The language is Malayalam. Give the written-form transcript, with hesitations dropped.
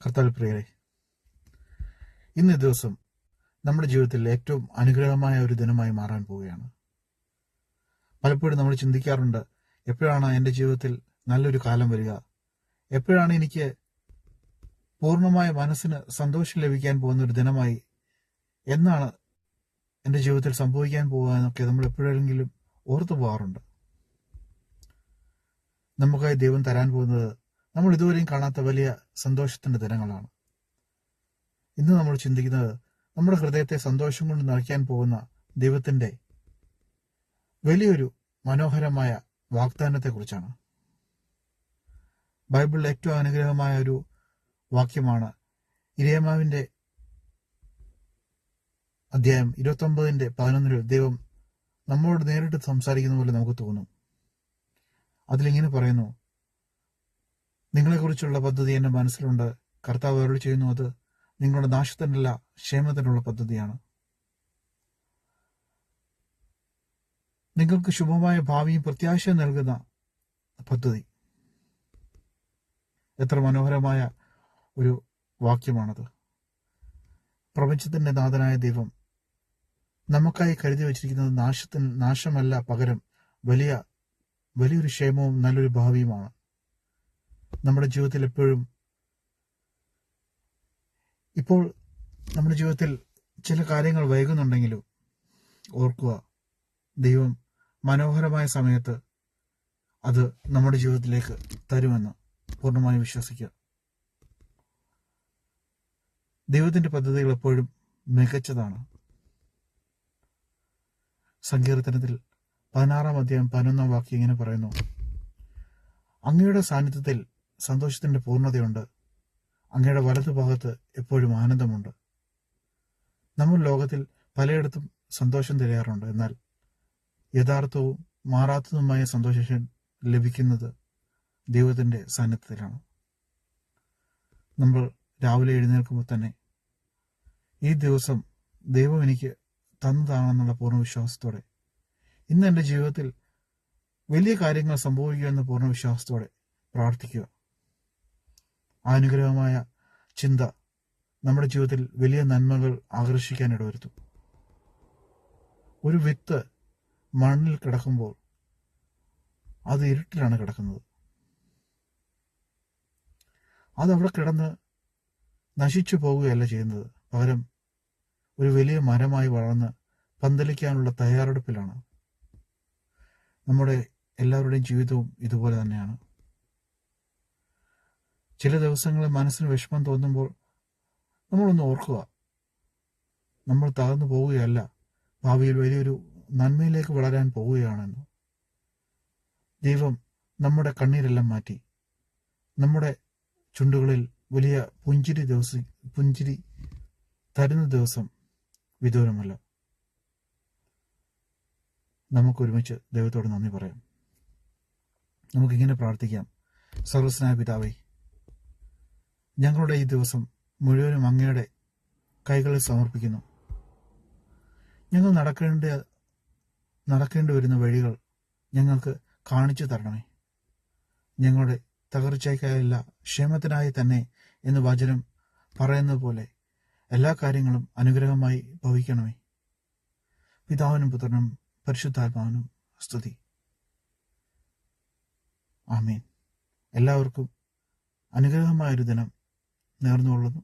കർത്താവിൽ പ്രിയരെ, ഇന്ന് ദിവസം നമ്മുടെ ജീവിതത്തിൽ ഏറ്റവും അനുഗ്രഹമായ ഒരു ദിനമായി മാറാൻ പോവുകയാണ്. പലപ്പോഴും നമ്മൾ ചിന്തിക്കാറുണ്ട്, എപ്പോഴാണ് എൻ്റെ ജീവിതത്തിൽ നല്ലൊരു കാലം വരിക, എപ്പോഴാണ് എനിക്ക് പൂർണ്ണമായ മനസ്സിന് സന്തോഷം ലഭിക്കാൻ പോകുന്ന ഒരു ദിനമായി, എന്നാണ് എൻ്റെ ജീവിതത്തിൽ സംഭവിക്കാൻ പോകുക എന്നൊക്കെ നമ്മൾ എപ്പോഴെങ്കിലും ഓർത്തു പോകാറുണ്ട്. നമുക്കായി ദൈവം തരാൻ പോകുന്നത് നമ്മൾ ഇതുവരെയും കാണാത്ത വലിയ സന്തോഷത്തിന്റെ ദിനങ്ങളാണ്. ഇന്ന് നമ്മൾ ചിന്തിക്കുന്നത് നമ്മുടെ ഹൃദയത്തെ സന്തോഷം കൊണ്ട് നിറയ്ക്കാൻ പോകുന്ന ദൈവത്തിന്റെ വലിയൊരു മനോഹരമായ വാഗ്ദാനത്തെക്കുറിച്ചാണ്. ബൈബിളിലെ ഏറ്റവും അനുഗ്രഹമായ ഒരു വാക്യമാണ് ഇരമ്യാവിന്റെ അധ്യായം 29:11 ദൈവം നമ്മളോട് നേരിട്ട് സംസാരിക്കുന്ന പോലെ നമുക്ക് തോന്നും. അതിലിങ്ങനെ പറയുന്നു, നിങ്ങളെക്കുറിച്ചുള്ള പദ്ധതി എന്റെ മനസ്സിലുണ്ട്, കർത്താവ് അരുളി ചെയ്യുന്നു, അത് നിങ്ങളുടെ നാശത്തിനല്ല ക്ഷേമത്തിനുള്ള പദ്ധതിയാണ്. നിങ്ങൾക്ക് ശുഭമായ ഭാവിയും പ്രത്യാശയും നൽകുന്ന പദ്ധതി. എത്ര മനോഹരമായ ഒരു വാക്യമാണത്. പ്രപഞ്ചത്തിന്റെ നാഥനായ ദൈവം നമുക്കായി കരുതി വച്ചിരിക്കുന്നത് നാശമല്ല, പകരം വലിയൊരു ക്ഷേമവും നല്ലൊരു ഭാവിയുമാണ്. നമ്മുടെ ജീവിതത്തിൽ ഇപ്പോൾ നമ്മുടെ ജീവിതത്തിൽ ചില കാര്യങ്ങൾ വൈകുന്നുണ്ടെങ്കിലും ഓർക്കുക, ദൈവം മനോഹരമായ സമയത്ത് അത് നമ്മുടെ ജീവിതത്തിലേക്ക് തരുമെന്ന് പൂർണ്ണമായി വിശ്വസിക്കുക. ദൈവത്തിന്റെ പദ്ധതികൾ എപ്പോഴും മികച്ചതാണ്. സങ്കീർത്തനത്തിൽ 16-ാം അധ്യായം 11-ാം വാക്യം ഇങ്ങനെ പറയുന്നു, അങ്ങയുടെ സാന്നിധ്യത്തിൽ സന്തോഷത്തിന്റെ പൂർണ്ണതയുണ്ട്, അങ്ങയുടെ വലതുഭാഗത്ത് എപ്പോഴും ആനന്ദമുണ്ട്. നമ്മൾ ലോകത്തിൽ പലയിടത്തും സന്തോഷം തിരയാറുണ്ട്, എന്നാൽ യഥാർത്ഥവും മാറാത്തതുമായ സന്തോഷം ലഭിക്കുന്നത് ദൈവത്തിന്റെ സാന്നിധ്യത്തിലാണ്. നമ്മൾ രാവിലെ എഴുന്നേൽക്കുമ്പോൾ തന്നെ ഈ ദിവസം ദൈവം എനിക്ക് തന്നതാണെന്നുള്ള പൂർണ്ണ വിശ്വാസത്തോടെ, ഇന്ന് എൻ്റെ ജീവിതത്തിൽ വലിയ കാര്യങ്ങൾ സംഭവിക്കുക എന്ന പൂർണ്ണ വിശ്വാസത്തോടെ പ്രാർത്ഥിക്കുക. അനുഗ്രഹമായ ചിന്ത നമ്മുടെ ജീവിതത്തിൽ വലിയ നന്മകൾ ആകർഷിക്കാൻ ഇടവരുത്തും. ഒരു വിത്ത് മണ്ണിൽ കിടക്കുമ്പോൾ അത് ഇരുട്ടിലാണ് കിടക്കുന്നത്. അതവിടെ കിടന്ന് നശിച്ചു പോവുകയല്ല ചെയ്യുന്നത്, പകരം ഒരു വലിയ മരമായി വളർന്ന് പന്തലിക്കാനുള്ള തയ്യാറെടുപ്പിലാണ്. നമ്മുടെ എല്ലാവരുടെയും ജീവിതവും ഇതുപോലെ തന്നെയാണ്. ചില ദിവസങ്ങളിൽ മനസ്സിന് വിഷമം തോന്നുമ്പോൾ നമ്മളൊന്ന് ഓർക്കുക, നമ്മൾ തകർന്നു പോവുകയല്ല, ഭാവിയിൽ വലിയൊരു നന്മയിലേക്ക് വളരാൻ പോവുകയാണെന്ന്. ദൈവം നമ്മുടെ കണ്ണീരെല്ലാം മാറ്റി നമ്മുടെ ചുണ്ടുകളിൽ വലിയ പുഞ്ചിരി തരുന്ന ദിവസം വിദൂരമല്ല. നമുക്കൊരുമിച്ച് ദൈവത്തോട് നന്ദി പറയാം. നമുക്കിങ്ങനെ പ്രാർത്ഥിക്കാം. സർവ്വസ്നായ പിതാവേ, ഞങ്ങളുടെ ഈ ദിവസം മുഴുവനും അങ്ങയുടെ കൈകളിൽ സമർപ്പിക്കുന്നു. ഞങ്ങൾ നടക്കേണ്ടി വരുന്ന വഴികൾ ഞങ്ങൾക്ക് കാണിച്ചു തരണമേ. ഞങ്ങളുടെ തകർച്ചയ്ക്കായല്ല, ക്ഷേമത്തിനായി തന്നെ എന്ന് വചനം പറയുന്നത് പോലെ എല്ലാ കാര്യങ്ങളും അനുഗ്രഹമായി ഭവിക്കണമേ. പിതാവിനും പുത്രനും പരിശുദ്ധാത്മാവിനും സ്തുതി. ആമേൻ. എല്ലാവർക്കും അനുഗ്രഹമായൊരു ദിനം നേർന്നുകൊള്ളുന്നു.